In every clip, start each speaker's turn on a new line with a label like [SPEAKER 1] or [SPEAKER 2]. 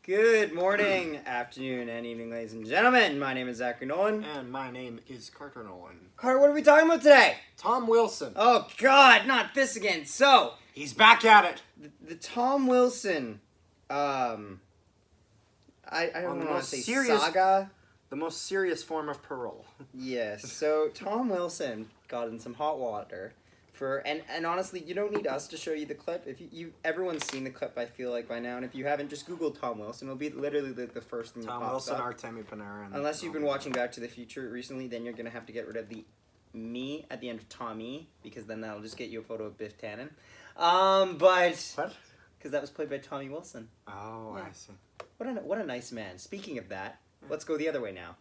[SPEAKER 1] Good morning, afternoon, and evening, ladies and gentlemen. My name is Zachary Nolan.
[SPEAKER 2] And my name is Carter Nolan.
[SPEAKER 1] Carter, what are we talking about today?
[SPEAKER 2] Tom Wilson.
[SPEAKER 1] Oh, God, not this again. So,
[SPEAKER 2] He's back at it.
[SPEAKER 1] the Tom Wilson, I don't want to say saga.
[SPEAKER 2] The most serious form of parole.
[SPEAKER 1] Yes, so Tom Wilson got in some hot water. And honestly, you don't need us to show you the clip. If everyone's seen the clip, I feel like by now, and if you haven't, just Google Tom Wilson. It'll be literally the first thing that pops up.
[SPEAKER 2] Tom Wilson, Artemi Panarin.
[SPEAKER 1] Unless you've been watching Back to the Future recently, then you're gonna have to get rid of the me at the end of Tommy, because then that'll just get you a photo of Biff Tannen. But
[SPEAKER 2] What?
[SPEAKER 1] because that was played by Tommy Wilson.
[SPEAKER 2] Oh,
[SPEAKER 1] Yeah.
[SPEAKER 2] I see.
[SPEAKER 1] What a nice man. Speaking of that, let's go the other way now.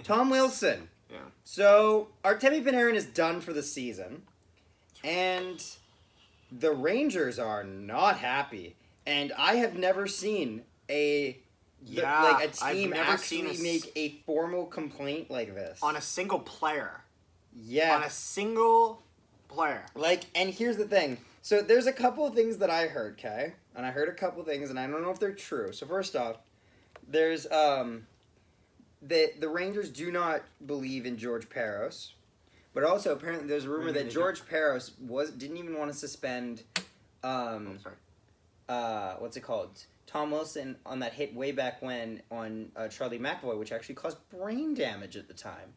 [SPEAKER 1] Tom Wilson.
[SPEAKER 2] Yeah.
[SPEAKER 1] So Artemi Panarin is done for the season. And the Rangers are not happy. And I have never seen a team actually make a formal complaint like this.
[SPEAKER 2] On a single player.
[SPEAKER 1] Yeah.
[SPEAKER 2] On a single player.
[SPEAKER 1] And here's the thing. So there's a couple of things that I heard, okay? And I heard a couple of things, and I don't know if they're true. So first off, there's, the Rangers do not believe in George Parros. But also, apparently, there's a rumor that George Parros didn't even want to suspend, what's it called? Tom Wilson on that hit way back when on Charlie McAvoy, which actually caused brain damage at the time.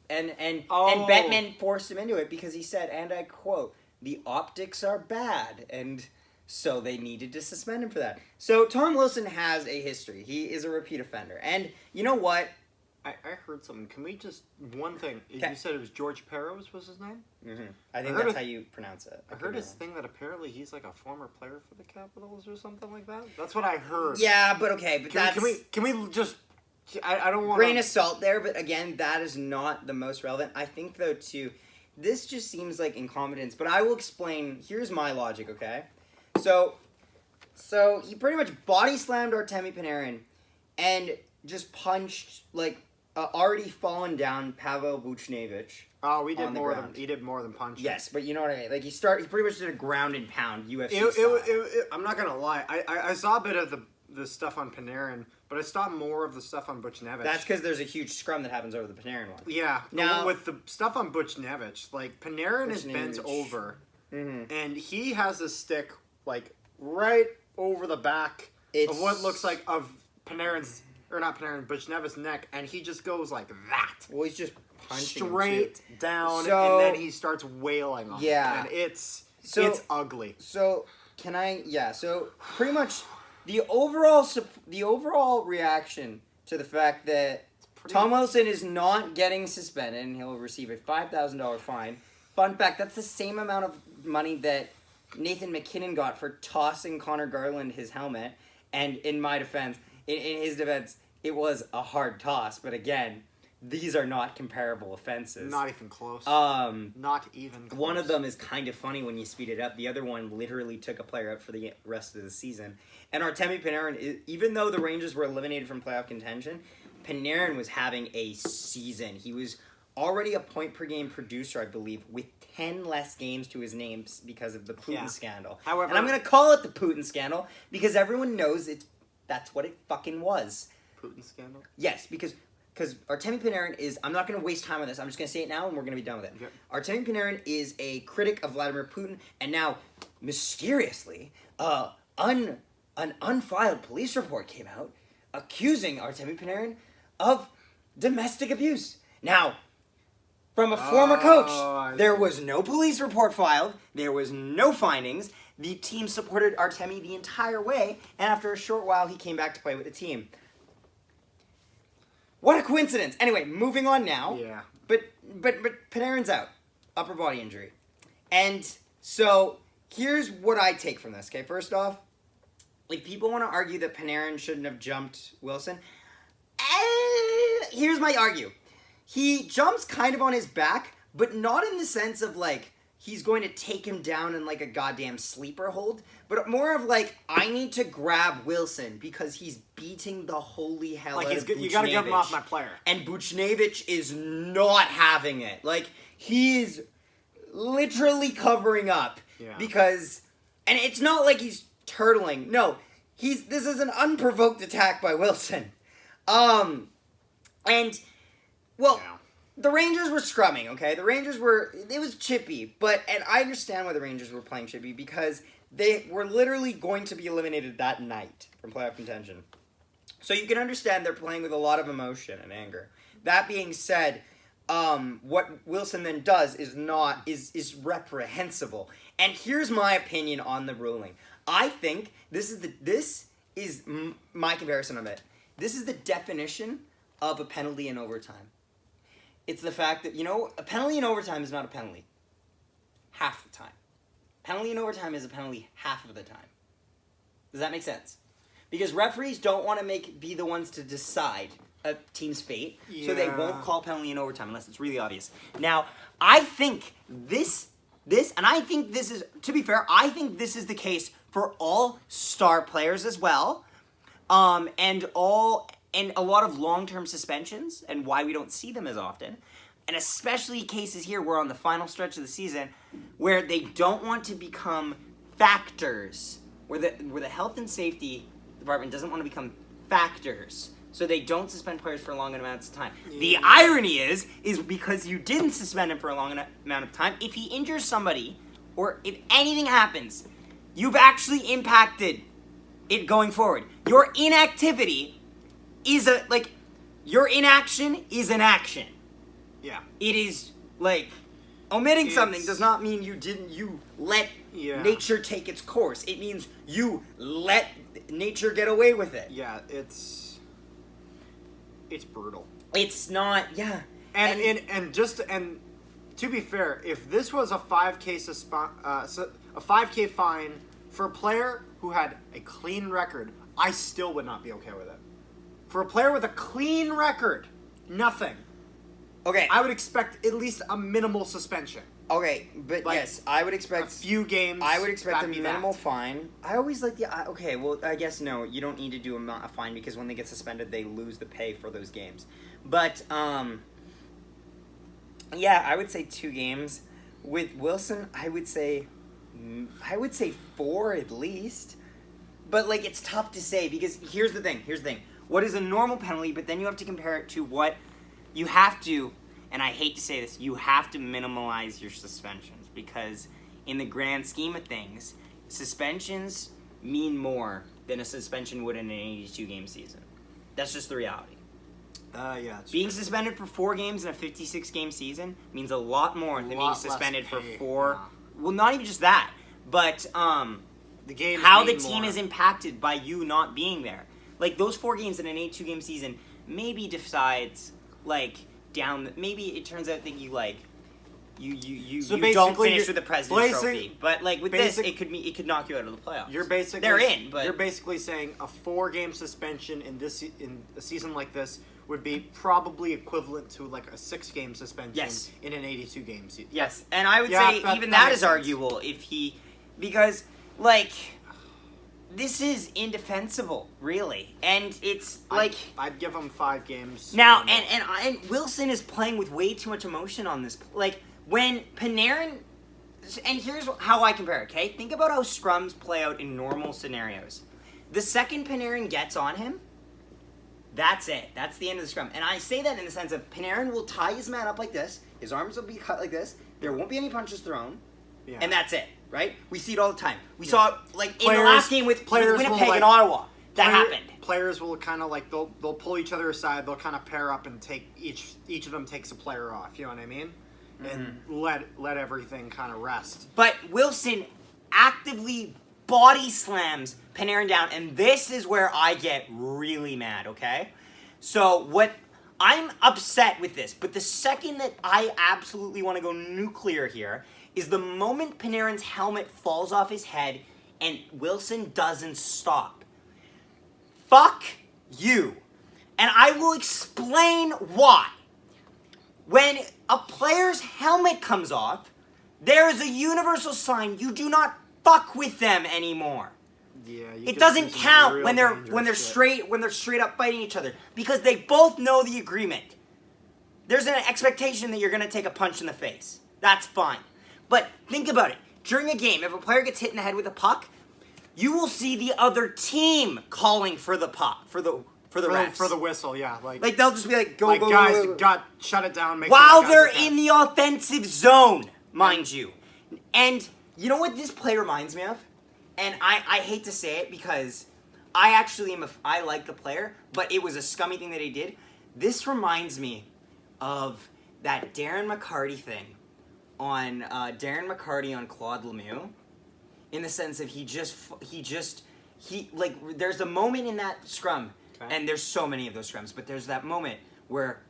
[SPEAKER 1] And Bettman forced him into it because he said, and I quote, "The optics are bad," and so they needed to suspend him for that. So Tom Wilson has a history. He is a repeat offender. And you know what?
[SPEAKER 2] I heard something. Can we just... One thing.
[SPEAKER 1] Okay.
[SPEAKER 2] You said it was George Parros was his name?
[SPEAKER 1] Mm-hmm. I think that's how you pronounce it.
[SPEAKER 2] I heard his thing that apparently he's like a former player for the Capitals or something like that. That's what I heard.
[SPEAKER 1] Yeah, but okay. But
[SPEAKER 2] Can we just... I don't want
[SPEAKER 1] grain of salt there, but again, that is not the most relevant. I think, though, too, this just seems like incompetence. But I will explain. Here's my logic, okay? So he pretty much body slammed Artemi Panarin and just punched, already fallen down Pavel Buchnevich.
[SPEAKER 2] Oh, he did more than punch.
[SPEAKER 1] Yes, but you know what I mean. He pretty much did a ground and pound UFC style.
[SPEAKER 2] I'm not gonna lie. I saw a bit of the stuff on Panarin, but I saw more of the stuff on Buchnevich.
[SPEAKER 1] That's because there's a huge scrum that happens over the Panarin one.
[SPEAKER 2] Yeah.
[SPEAKER 1] Now
[SPEAKER 2] with the stuff on Panarin is bent over, and he has a stick right over the back of what looks like of Buchnevich's neck, and he just goes like that.
[SPEAKER 1] Well, he's just punching
[SPEAKER 2] straight down, and then he starts wailing on him. And it's ugly.
[SPEAKER 1] So can I? Yeah. So pretty much the overall reaction to the fact that Tom Wilson is not getting suspended and he'll receive a $5,000 fine. Fun fact: that's the same amount of money that Nathan McKinnon got for tossing Connor Garland his helmet. And in my defense. In his defense, it was a hard toss, but again, these are not comparable offenses.
[SPEAKER 2] Not even close. Not even close.
[SPEAKER 1] One of them is kind of funny when you speed it up. The other one literally took a player out for the rest of the season. And Artemi Panarin, even though the Rangers were eliminated from playoff contention, Panarin was having a season. He was already a point-per-game producer, I believe, with 10 less games to his name because of the Putin scandal.
[SPEAKER 2] However,
[SPEAKER 1] and I'm going to call it the Putin scandal because everyone knows that's what it fucking was.
[SPEAKER 2] Putin scandal?
[SPEAKER 1] Yes, because Artemi Panarin is... I'm not going to waste time on this. I'm just going to say it now, and we're going to be done with it.
[SPEAKER 2] Okay.
[SPEAKER 1] Artemi Panarin is a critic of Vladimir Putin, and now, mysteriously, an unfiled police report came out accusing Artemi Panarin of domestic abuse. Now, from a former coach, there was no police report filed. There was no findings. The team supported Artemi the entire way, and after a short while, he came back to play with the team. What a coincidence! Anyway, moving on now.
[SPEAKER 2] Yeah.
[SPEAKER 1] But Panarin's out, upper body injury, and so here's what I take from this. Okay, first off, if people want to argue that Panarin shouldn't have jumped Wilson, here's my argue. He jumps kind of on his back, but not in the sense of he's going to take him down in a goddamn sleeper hold, but more of I need to grab Wilson because he's beating the holy hell out of Buchnevich.
[SPEAKER 2] You gotta get him off my player.
[SPEAKER 1] And Buchnevich is not having it. He's literally covering up because, and it's not like he's turtling. No, This is an unprovoked attack by Wilson. And, well, the Rangers were scrumming, okay? It was chippy, and I understand why the Rangers were playing chippy, because they were literally going to be eliminated that night from playoff contention. So you can understand they're playing with a lot of emotion and anger. That being said, what Wilson then does is reprehensible. And here's my opinion on the ruling. I think this is my comparison of it. This is the definition of a penalty in overtime. It's the fact that, a penalty in overtime is not a penalty half the time. Penalty in overtime is a penalty half of the time. Does that make sense? Because referees don't want to be the ones to decide a team's fate, so they won't call penalty in overtime unless it's really obvious. Now, I think this, and I think this is, to be fair, I think this is the case for all star players as well, and a lot of long-term suspensions, and why we don't see them as often, and especially cases here where on the final stretch of the season, where they don't want to become factors, where the health and safety department doesn't want to become factors, so they don't suspend players for long amounts of time. Yeah. The irony is because you didn't suspend him for a long amount of time, if he injures somebody, or if anything happens, you've actually impacted it going forward. Your inactivity is your inaction is an action.
[SPEAKER 2] Yeah.
[SPEAKER 1] It is, omitting something does not mean you let nature take its course. It means you let nature get away with it.
[SPEAKER 2] Yeah, it's brutal.
[SPEAKER 1] It's not, yeah.
[SPEAKER 2] And to be fair, if this was a 5K fine for a player who had a clean record, I still would not be okay with it. For a player with a clean record, nothing.
[SPEAKER 1] Okay.
[SPEAKER 2] I would expect at least a minimal suspension.
[SPEAKER 1] Okay, but yes, I would expect
[SPEAKER 2] a few games.
[SPEAKER 1] I would expect a minimal fine. I always like okay, well, I guess no, you don't need to do a fine because when they get suspended, they lose the pay for those games. But yeah, I would say 2 games. With Wilson, I would say 4 at least. But it's tough to say because here's the thing. What is a normal penalty? But then you have to compare it to what you have to. And I hate to say this, you have to minimize your suspensions because in the grand scheme of things, suspensions mean more than a suspension would in an 82-game season. That's just the reality.
[SPEAKER 2] Yeah.
[SPEAKER 1] Being suspended for 4 games in a 56-game season means a lot more than being suspended for 4. Well, not even just that, but
[SPEAKER 2] the game
[SPEAKER 1] how the team is impacted by you not being there. Those 4 games in an 82-game season maybe decides maybe it turns out that you don't finish with the President's Trophy, but with this, it could knock you out of the playoffs. They're in, but
[SPEAKER 2] you're basically saying a 4-game suspension in a season like this would be probably equivalent to a 6-game suspension in an 82-game season.
[SPEAKER 1] Yes, and I would say even that is arguable because this is indefensible, really, and it's
[SPEAKER 2] I'd give him 5 games
[SPEAKER 1] now. And Wilson is playing with way too much emotion on this. When Panarin, and here's how I compare it. Okay, think about how scrums play out in normal scenarios. The second Panarin gets on him, that's it. That's the end of the scrum. And I say that in the sense of Panarin will tie his man up like this. His arms will be cut like this. There won't be any punches thrown, and that's it. Right? We see it all the time. We saw it in the last game with Winnipeg and Ottawa. That happened.
[SPEAKER 2] Players will kind of they'll pull each other aside. They'll kind of pair up and take each of them takes a player off. You know what I mean? And let everything kind of rest.
[SPEAKER 1] But Wilson actively body slams Panarin down, and this is where I get really mad. Okay, so I'm upset with this, but the second that I absolutely want to go nuclear here is the moment Panarin's helmet falls off his head and Wilson doesn't stop. Fuck you. And I will explain why. When a player's helmet comes off, there is a universal sign you do not fuck with them anymore.
[SPEAKER 2] Yeah,
[SPEAKER 1] it doesn't count when they're straight up fighting each other because they both know the agreement. There's an expectation that you're going to take a punch in the face. That's fine. But think about it. During a game, if a player gets hit in the head with a puck, you will see the other team calling for the pop, for the refs.
[SPEAKER 2] For the whistle, yeah. Like
[SPEAKER 1] they'll just be like, go,
[SPEAKER 2] like,
[SPEAKER 1] go,
[SPEAKER 2] guys,
[SPEAKER 1] go, go.
[SPEAKER 2] shut it down.
[SPEAKER 1] While they're in the offensive zone, mind you. And you know what this play reminds me of? And I hate to say it because I actually I like the player, but it was a scummy thing that he did. This reminds me of that Darren McCarty thing on Claude Lemieux, in the sense of there's a moment in that scrum, and there's so many of those scrums, but there's that moment where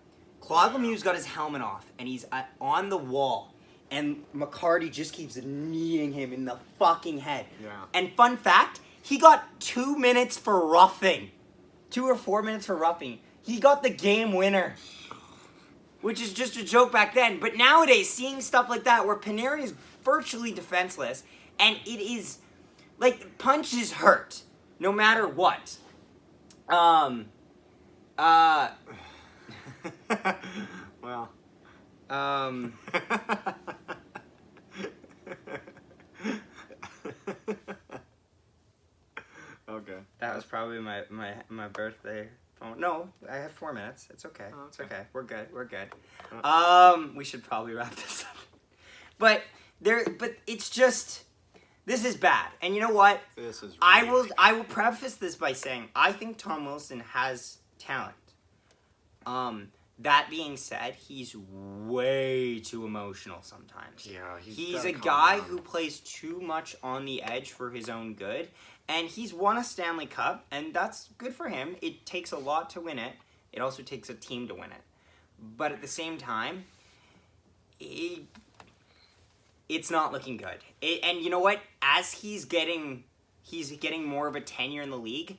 [SPEAKER 1] Claude Lemieux's got his helmet off and he's on the wall, and McCarty just keeps kneeing him in the fucking head.
[SPEAKER 2] Yeah.
[SPEAKER 1] And fun fact, he got 2 minutes for roughing. 2 or 4 minutes for roughing. He got the game winner. Which is just a joke back then. But nowadays, seeing stuff like that where Panarin is virtually defenseless, and it is, like, punches hurt, no matter what.
[SPEAKER 2] Well. Okay.
[SPEAKER 1] That was probably my birthday phone. No, I have 4 minutes. It's okay.
[SPEAKER 2] Oh, okay.
[SPEAKER 1] It's okay. We're good. We should probably wrap this up. But it's just, this is bad. And you know what?
[SPEAKER 2] This is
[SPEAKER 1] really I will preface this by saying I think Tom Wilson has talent. That being said, he's way too emotional sometimes.
[SPEAKER 2] Yeah,
[SPEAKER 1] he's a guy who plays too much on the edge for his own good, and he's won a Stanley Cup, and that's good for him. It takes a lot to win it. It also takes a team to win it. But at the same time, it's not looking good. And you know what? As he's getting more of a tenure in the league,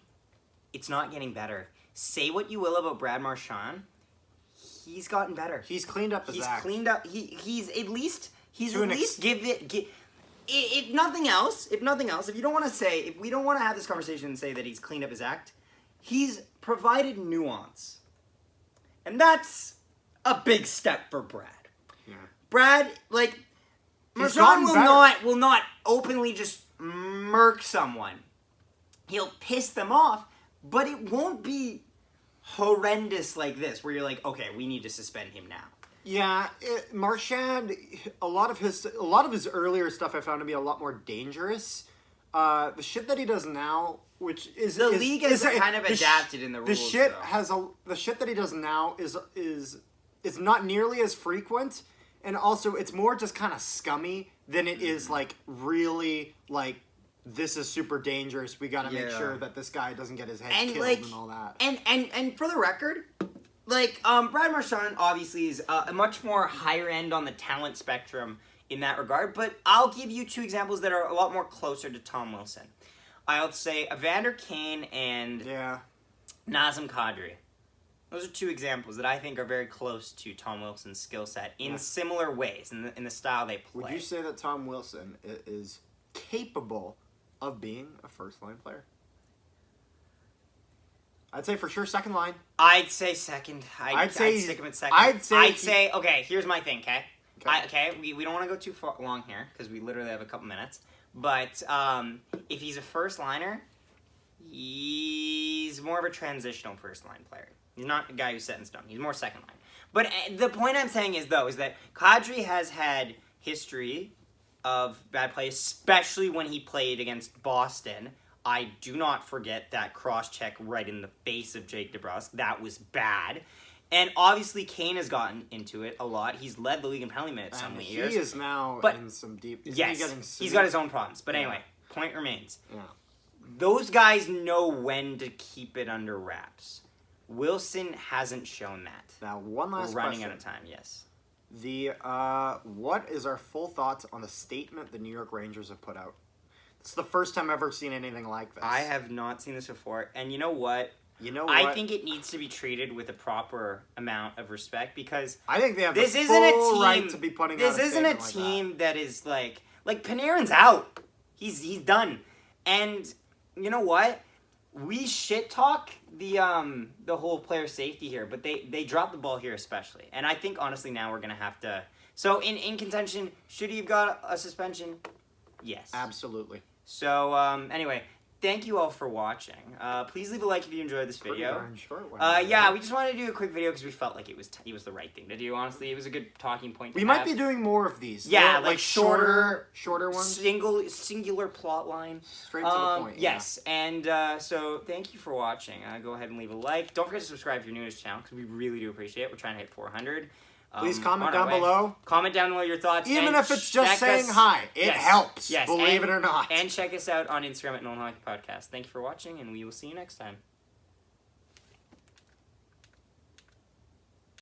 [SPEAKER 1] it's not getting better. Say what you will about Brad Marchand. He's gotten better.
[SPEAKER 2] He's cleaned up his act.
[SPEAKER 1] Cleaned up. He's at least if nothing else, if we don't want to have this conversation and say that he's cleaned up his act, he's provided nuance. And that's a big step for Brad.
[SPEAKER 2] Yeah.
[SPEAKER 1] Brad, like, Marchand will not openly just murk someone. He'll piss them off, but it won't be horrendous like this, where you're like, okay, we need to suspend him now.
[SPEAKER 2] Yeah, Marchand, a lot of his earlier stuff I found to be a lot more dangerous. The shit that he does now, which is
[SPEAKER 1] the league has kind of adapted in the rules.
[SPEAKER 2] The shit that he does now is not nearly as frequent, and also it's more just kind of scummy than it is like really like, this is super dangerous. We got to make sure that this guy doesn't get his head killed and all that.
[SPEAKER 1] And for the record, like, Brad Marchand obviously is a much more higher end on the talent spectrum in that regard, but I'll give you 2 examples that are a lot more closer to Tom Wilson. I'll say Evander Kane and Nazem Kadri. Those are 2 examples that I think are very close to Tom Wilson's skill set in similar ways, in the style they play.
[SPEAKER 2] Would you say that Tom Wilson is capable of being a first-line player? I'd say for sure second line.
[SPEAKER 1] I'd say second. I'd stick him at second. I'd say okay, here's my thing, okay? We don't want to go too long here, because we literally have a couple minutes. But if he's a first-liner, he's more of a transitional first-line player. He's not a guy who's set in stone. He's more second-line. But the point I'm saying is that Kadri has had history of bad play, especially when he played against Boston. I do not forget that cross-check right in the face of Jake DeBrusk. That was bad. And obviously, Kane has gotten into it a lot. He's led the league in penalty minutes some years.
[SPEAKER 2] He is now in some deep...
[SPEAKER 1] He's got his own problems. But anyway, point remains. Yeah. Those guys know when to keep it under wraps. Wilson hasn't shown that.
[SPEAKER 2] Now, one last question.
[SPEAKER 1] We're running out of time, yes.
[SPEAKER 2] What is our full thoughts on the statement the New York Rangers have put out? It's the first time I've ever seen anything like this.
[SPEAKER 1] I have not seen this before. And you know what? I think it needs to be treated with a proper amount of respect, because
[SPEAKER 2] I think they have the full right to be putting out a statement like that.
[SPEAKER 1] This isn't a team that is like Panarin's out. He's done. And you know what? We shit talk the whole player safety here, but they dropped the ball here especially. And I think honestly now we're gonna have to. So in contention, should he have got a suspension? Yes.
[SPEAKER 2] Absolutely.
[SPEAKER 1] So anyway, thank you all for watching. Please leave a like if you enjoyed this video.
[SPEAKER 2] Pretty darn short one.
[SPEAKER 1] Yeah, we just wanted to do a quick video because we felt like it was the right thing to do. Honestly, it was a good talking point.
[SPEAKER 2] We might be doing more of these.
[SPEAKER 1] Yeah,
[SPEAKER 2] like shorter ones.
[SPEAKER 1] Singular plot line.
[SPEAKER 2] Straight to the point.
[SPEAKER 1] Yes, and so thank you for watching. Go ahead and leave a like. Don't forget to subscribe if you're new to this channel because we really do appreciate it. We're trying to hit 400.
[SPEAKER 2] Please comment down below.
[SPEAKER 1] Comment down below your thoughts.
[SPEAKER 2] Even if it's just saying hi. It helps.
[SPEAKER 1] Yes,
[SPEAKER 2] believe it or not.
[SPEAKER 1] And check us out on Instagram at Known Hockey Podcast. Thank you for watching, and we will see you next time.